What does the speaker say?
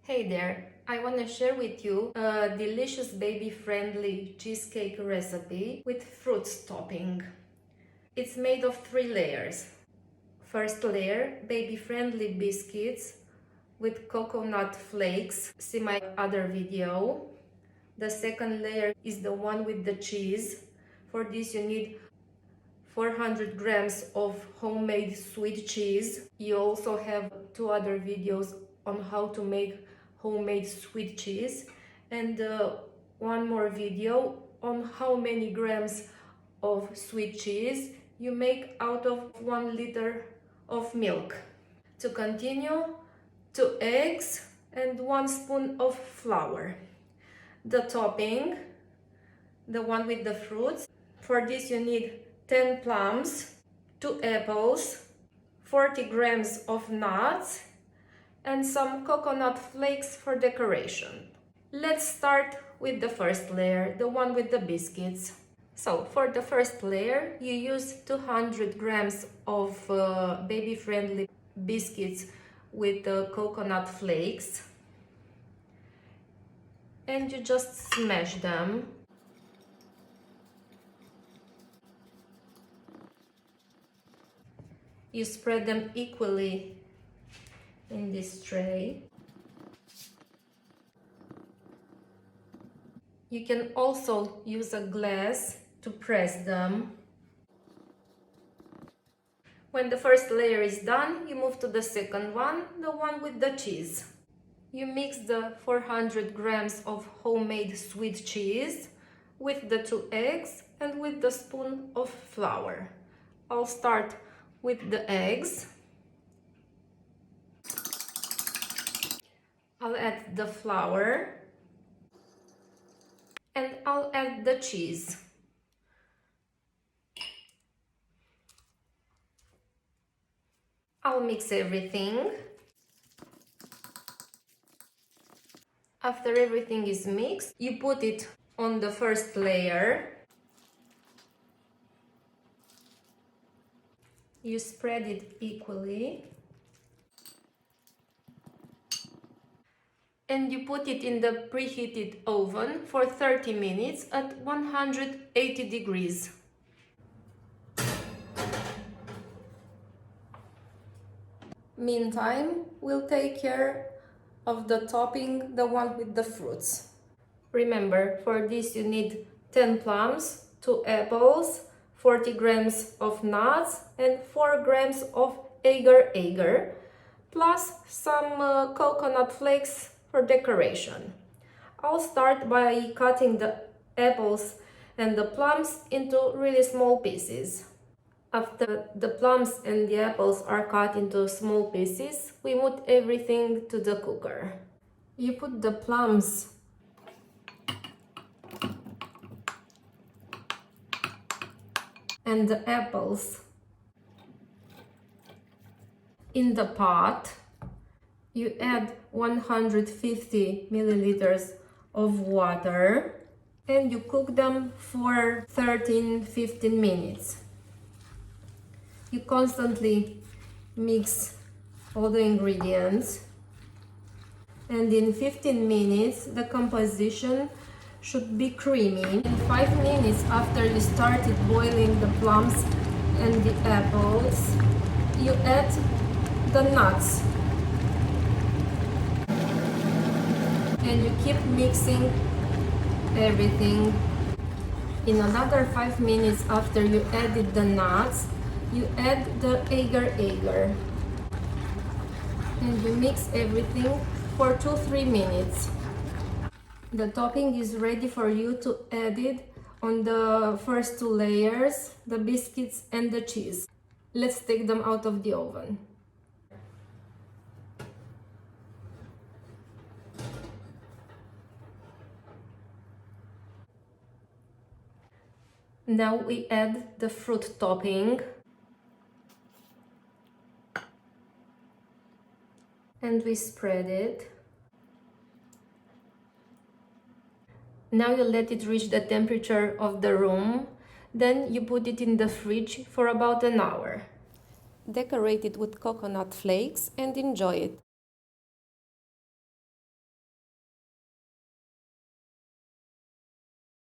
Hey there, I want to share with you a delicious baby-friendly cheesecake recipe with fruits topping. It's made of 3 layers. First layer, baby-friendly biscuits with coconut flakes. See my other video. The second layer is the one with the cheese. For this you need 400 grams of homemade sweet cheese. You also have 2 other videos on how to make homemade sweet cheese, and one more video on how many grams of sweet cheese you make out of 1 liter of milk. To continue, 2 eggs and 1 spoon of flour. The topping, the one with the fruits. For this you need 10 plums, 2 apples, 40 grams of nuts, and some coconut flakes for decoration. Let's start with the first layer, the one with the biscuits. So for the first layer, you use 200 grams of baby-friendly biscuits with coconut flakes, and you just smash them. You spread them equally in this tray. You can also use a glass to press them. When the first layer is done, you move to the second one, the one with the cheese. You mix the 400 grams of homemade sweet cheese with the 2 eggs and with the spoon of flour. I'll start with the eggs. I'll add the flour and I'll add the cheese. I'll mix everything. After everything is mixed, you put it on the first layer. You spread it equally. And you put it in the preheated oven for 30 minutes at 180 degrees. Meantime, we'll take care of the topping, the one with the fruits. Remember, for this you need 10 plums, 2 apples, 40 grams of nuts, and 4 grams of agar-agar, plus some coconut flakes for decoration. I'll start by cutting the apples and the plums into really small pieces. After the plums and the apples are cut into small pieces, we put everything to the cooker. You put the plums and the apples in the pot. You add 150 milliliters of water and you cook them for 13-15 minutes. You constantly mix all the ingredients, and in 15 minutes the composition should be creamy. In 5 minutes after you started boiling the plums and the apples, you add the nuts. And you keep mixing everything. In another 5 minutes after you added the nuts, you add the agar-agar. And you mix everything for 2-3 minutes. The topping is ready for you to add it on the first 2 layers, the biscuits and the cheese. Let's take them out of the oven. Now we add the fruit topping and we spread it. Now you let it reach the temperature of the room, then you put it in the fridge for about an hour. Decorate it with coconut flakes and enjoy it.